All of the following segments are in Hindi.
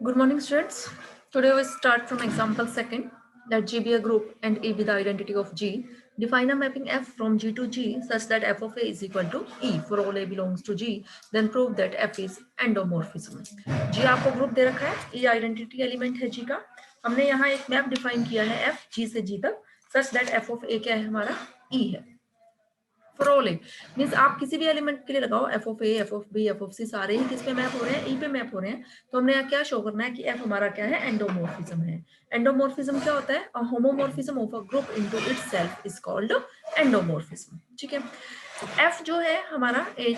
Good morning, students. Today we start from example second. Let G be a group and E be the identity of G. Define a mapping F from G to G such that f of A is equal to E for all A belongs to G. Then prove that F is endomorphism. G आपको ग्रुप दे रखा है, E आइडेंटिटी एलिमेंट है G का. हमने यहाँ एक मैप डिफाइन किया है F G से G तक such that f of A क्या है हमारा E है. फॉर ऑल ए मीन्स आप किसी भी एलिमेंट के लिए लगाओ F of A, F of B, F of C, सारे ही किस पे मैप हो रहे हैं, ई पे मैप हो रहे हैं. तो हमने यहाँ क्या शो करना है कि एफ हमारा क्या है, एंडोमॉर्फिज्म है. एंडोमॉर्फिज्म क्या होता है, a homomorphism of a group into itself is called endomorphism. ठीक है. एफ जो है हमारा ए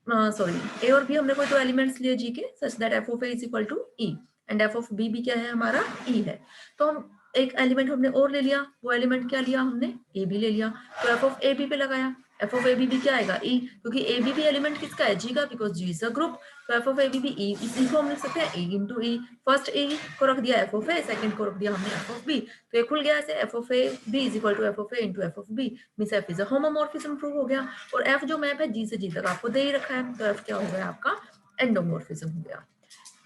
सॉरी ए और बी हमने कोई दो एलिमेंट्स लिए जी के such that F of A is equal to E and F of B भी क्या है हमारा ई है. तो हम एक एलिमेंट हमने और ले लिया, वो एलिमेंट क्या लिया हमने, ए बी ले लिया. तो एफ ऑफ ए बी पे लगाया, एफ ऑफ ए बी भी क्या आएगा ई, क्योंकि ए बी भी एलिमेंट किसका है, जी का, because G is a group. तो एफ ऑफ ए बी भी ई, इसी को हम लिख सकते हैं ए इंटू ई. फर्स्ट ए को रख दिया एफ ऑफ ए, सेकंड को रख दिया हमने एफ ऑफ बी. तो ये खुल गया ऐसे, F of A B is equal to F of A into F of B means F is a homomorphism prove हो गया. और एफ जो मैप है जी से जी तक आपको दे ही रखा है, तो एफ क्या हो गया आपका, एंडोमॉर्फिज्म हो गया.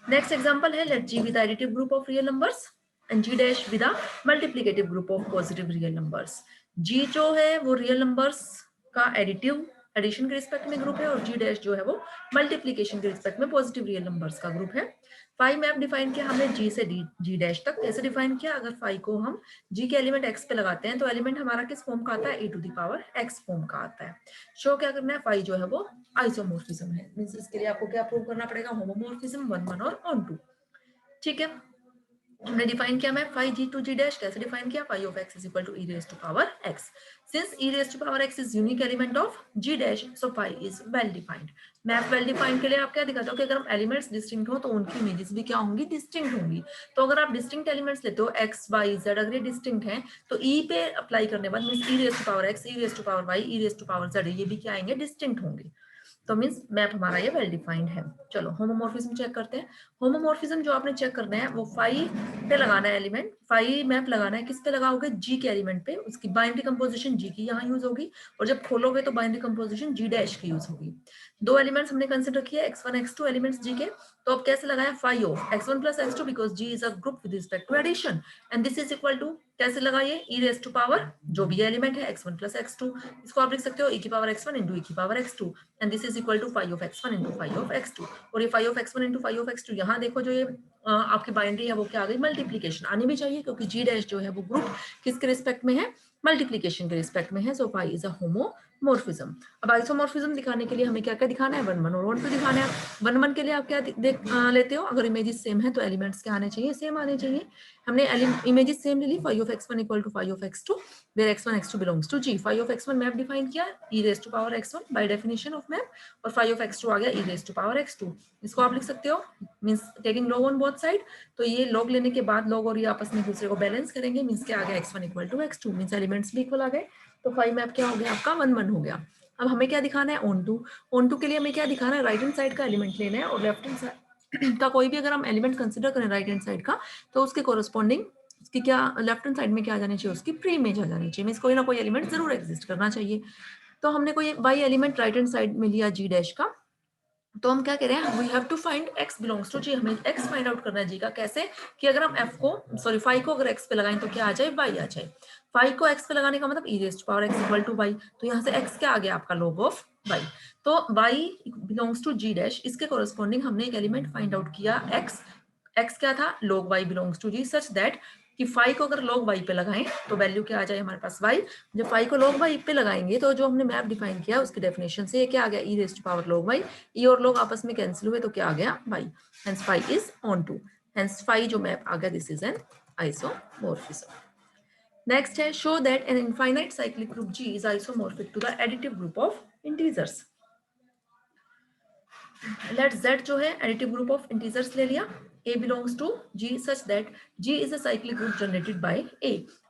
नेक्स्ट एग्जांपल है let G with additive group of real numbers and G dash with a multiplicative group of positive real numbers. G जो है वो रियल नंबर्स का एडिटिव एडिशन के रिस्पेक्ट में ग्रुप है और जी डैश जो है वो मल्टीप्लिकेशन के रिस्पेक्ट में पॉजिटिव रियल नंबर्स का ग्रुप है. फाइव मैप डिफाइन किया हमने जी से जी डैश तक. कैसे डिफाइन किया, अगर फाइव को हम जी के एलिमेंट एक्स पे लगाते हैं तो एलिमेंट हमारा किस फॉर्म का आता है, A to the power X form का आता है. शो क्या करना है, फाइव जो है वो आइसोमोर्फिज्म है. मींस इसके लिए आपको क्या प्रूव करना पड़ेगा, होमोमोर्फिज्म 1 1 और ऑन 2. ठीक है. हमने डिफाइन किया map five G to G dash. कैसे डिफाइन किया, five of X is equal to E raise to power X. Since E raise to power X is unique element of G dash so five is well defined. Map well defined के लिए आप क्या दिखाते हो कि अगर हम एलिमेंट्स डिस्टिंक्ट हो तो उनकी इमेजेस भी क्या होंगी, डिस्टिंक्ट होंगी. तो अगर आप डिस्टिंक्ट एलिमेंट्स लेते हो एक्स वाई जेड, अगर ये डिस्टिंक्ट है तो ई पे अप्लाई करने बाद mean E raise to power X, E raise to power Y, E raise to power Z, ये भी क्या आएंगे, डिस्टिंक्ट होंगे. तो मीन्स मैप हमारा ये वेल डिफाइंड है. चलो होमोमॉर्फिज्म चेक करते हैं. होमोमॉर्फिज्म जो आपने चेक करना है वो फाइव पे लगाना है एलिमेंट, फाइव मैप लगाना है. किस पे लगाओगे, जी के एलिमेंट पे. उसकी बाइनरी कंपोजिशन जी की यहाँ यूज होगी और जब खोलोगे तो बाइनरी कंपोजिशन जी डैश की यूज होगी. दो एलिमेंट्स हमने कंसिडर किया x1 x2 एलिमेंट्स जी के. तो अब कैसे लगाया, five of x1 plus x2 because G is a group with respect to addition and this is equal to कैसे लगाइए, ई रेज टू पावर जो भी एलिमेंट है x1 प्लस x2, इसको आप लिख सकते हो e की पावर x1 इंटू e की power x2 and this is equal to five of x1 into five of x2. और ये five of x1 into five of x2 यहाँ देखो जो ये आपकी बाइनरी है वो क्या आ गई, मल्टीप्लीकेशन आनी भी चाहिए क्योंकि जी डैश जो है वो ग्रुप किसके रिस्पेक्ट में है, मल्टीप्लीकेशन के रिस्पेक्ट में है. सो फाइव इज अ होमोमॉर्फिज्म. अब आइसोमॉर्फिज्म दिखाने के लिए हमें क्या क्या दिखाना है, 1 1 और 1 2 दिखाना है. 1 1 के लिए आप क्या लेते हो, अगर इमेजेस सेम है तो एलिमेंट्स क्या आने चाहिए, सेम आने चाहिए. हमने इमेजेस सेम ले ली, phi of x1 equal to five of x2 where x1 x2 belongs to g. Phi of x1 map define किया e raise to power x1 by definition of map और फाइव ऑफ x2 आ गया e raise to power x2. इसको आप लिख सकते हो means taking log on both side. तो ये लॉग लेने के बाद लॉग और ये आपस में दूसरे को बैलेंस करेंगे मींस क्या आ गया, x1 equal to x2 means elements भी इक्वल आ गए. तो फाइव मैप क्या हो गया आपका, 1 1 हो गया. अब हमें क्या दिखाना है, ऑन टू. ऑन टू के लिए हमें क्या दिखाना है, राइट हैंड साइड का एलिमेंट लेना है और लेफ्ट हैंड साइड का कोई भी अगर हम एलिमेंट कंसिडर करें राइट हैंड साइड का तो उसके कोरस्पॉन्डिंग उसकी क्या लेफ्ट हैंड साइड में क्या आ जानी चाहिए, उसकी प्री इमेज आ जानी चाहिए. मींस कोई ना कोई एलिमेंट जरूर एग्जिस्ट करना चाहिए. तो हमने कोई Y element right hand side में लिया जी डैश का. तो हम क्या कह रहे हैं, we have to find x belongs to G. हमें x फाइंड आउट करना है जी का. कैसे कि अगर हम f को सॉरी फाइव को अगर x पे लगाएं तो क्या आ जाए, y आ जाए. फाइव को x पे लगाने का मतलब e raise to power x equal to y. तो यहाँ से x क्या आ गया आपका, log ऑफ y. तो y belongs to g dash, इसके कोरस्पॉन्डिंग हमने एक एलिमेंट फाइंड आउट किया x क्या था, log y belongs to g such that कि फाइव को अगर log y पे लगाएं तो वैल्यू क्या आ जाए हमारे पास y. जब फाइव को log y पे लगाएंगे तो जो हमने मैप डिफाइन किया उसकी डेफिनेशन से ये क्या आ गया, e raise to power log y. e और log आपस में कैंसिल हुए तो क्या आ गया, y. Hence phi is onto to. Hence phi जो मैप आ गया, this is an isomorphism. Next है show that an infinite cyclic group G is isomorphic to the additive group of integers. Let Z जो है एडिटिव ग्रुप ऑफ इंटीजर्स ले लिया. A belongs to G such that G is a cyclic group generated by A.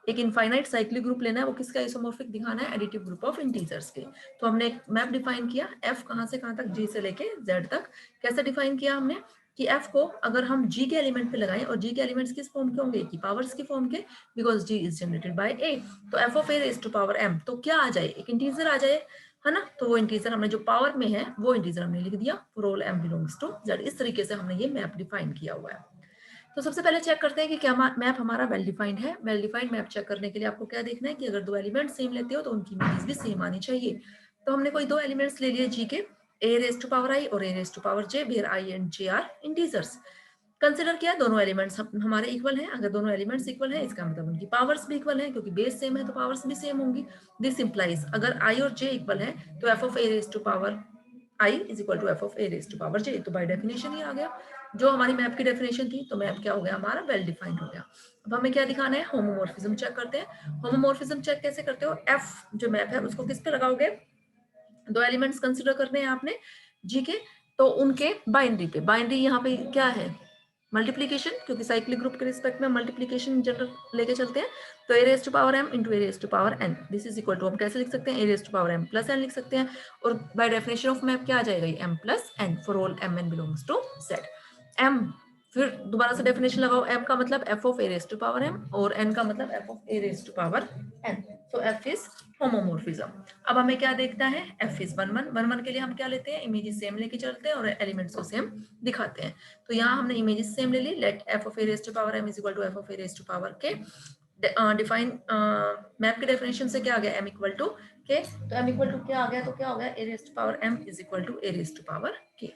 एक इनफाइनाइट साइक्लिक ग्रुप लेना है, वो किसका आइसोमॉर्फिक दिखाना है, एडिटिव ग्रुप ऑफ इंटीजर्स के. तो हमने एक मैप डिफाइन किया F कहां से कहां तक, G से लेके Z तक. कैसे डिफाइन किया हमने कि F को अगर हम G के एलिमेंट पे लगाएं और G के एलिमेंट्स किस फॉर्म के होंगे, की पावर्स की फॉर्म के, because G is generated by A. तो F of A raise to power M तो क्या आ जाए, एक इंटीजर आ जाए है ना. तो वो इंटीजर हमने जो पावर में है वो इंटीजर हमने लिख दिया for all m belongs to z. इस तरीके से हमने ये मैप डिफाइन किया हुआ है. तो सबसे पहले चेक करते हैं कि क्या मैप हमारा वेल डिफाइंड है। वेल डिफाइंड मैप चेक करने के लिए आपको क्या देखना है कि अगर दो एलिमेंट सेम लेते हो तो उनकी इमेजेस भी सेम आनी चाहिए। तो हमने कोई दो एलिमेंट्स ले लिए जी के, a raise to power i और a raise to power j, where i and j are integers. Consider किया दोनों एलिमेंट्स हमारे इक्वल हैं। अगर दोनों एलिमेंट्स इक्वल हैं इसका मतलब उनकी पावर्स भी इक्वल हैं, क्योंकि बेस सेम है तो पावर्स भी सेम होंगी। दिस इंप्लाइज अगर i और j इक्वल है तो f of a raise to power i is equal to f of a raise to power j। तो बाय डेफिनेशन ही आ गया जो हमारी मैप की डेफिनेशन थी। तो मैप क्या हो गया हमारा, वेल डिफाइंड हो गया। अब हमें क्या दिखाना है, होमोमॉर्फिज्म चेक करते हैं। होमोमॉर्फिज्म चेक कैसे करते हो, f जो मैप है उसको किस पे लगाओगे, दो एलिमेंट्स कंसिडर करने हैं आपने जी के, तो उनके बाइनरी पे। बाइनरी यहाँ पे क्या है, मल्टीप्लीकेशन, क्योंकि साइक्लिक ग्रुप के रिस्पेक्ट में मल्टीप्लीकेशन जनरल लेके चलते हैं। तो a raise to power m into a raise to power n, this is equal to हम कैसे लिख सकते हैं, a raise to power m plus n लिख सकते हैं। और बाय डेफिनेशन ऑफ मैप क्या आ जाएगा, m plus n for all m n belongs to z। m फिर दोबारा से डेफिनेशन लगाओ, m का मतलब f of a raise to power m और n का मतलब f of a raise to power n। So f is homomorphism. अब हमें क्या देखना है, f इज 1 1 1 1 के लिए हम क्या लेते हैं, इमेजेस सेम लेके चलते हैं और एलिमेंट्स को सेम दिखाते हैं। तो यहाँ हमने इमेजेस सेम ले ली। Let f of a raise to power m is equal to f of a raise to power k। Define map के डेफिनेशन से क्या आ गया, m इक्वल टू k। तो m इक्वल टू क्या आ गया, तो क्या हो गया, a raise to power m is equal to a raise to power k।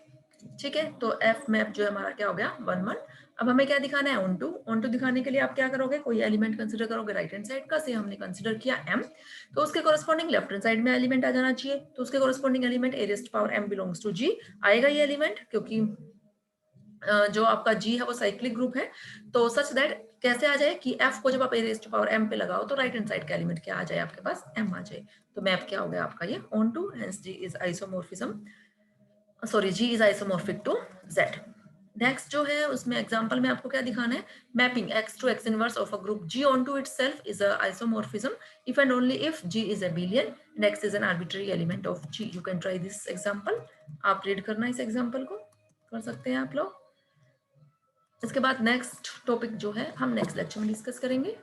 ठीक है, तो f मैप जो है हमारा क्या हो गया, 1 1। अब हमें क्या दिखाना है, ऑन टू दिखाने के लिए आप क्या करोगे, कोई एलिमेंट कंसिडर करोगे राइट हैंड साइड का, से हमने कंसिडर किया m, तो उसके कोरस्पॉन्डिंग लेफ्ट हैंड साइड में एलिमेंट आ जाना चाहिए। तो उसके corresponding element a raise to power m belongs to g आएगा ये एलिमेंट, क्योंकि जो आपका g है वो साइक्लिक ग्रुप है। तो सच दैट कैसे आ जाए कि f को जब आप a raise to power m पे लगाओ तो राइट हैंड साइड का एलिमेंट क्या आ जाए आपके पास, m आ जाए। तो मैप क्या हो गया आपका ये on to, hence g is isomorphism, sorry g is isomorphic to z। Next जो है उसमें एग्जांपल में आपको क्या दिखाना है, mapping x to x inverse of a group g onto itself is a isomorphism if and only if g is abelian and x is an arbitrary element of g। you can try this example। आप रीड करना इस एग्जांपल को, कर सकते हैं आप लोग। इसके बाद नेक्स्ट टॉपिक जो है हम नेक्स्ट लेक्चर में डिस्कस करेंगे।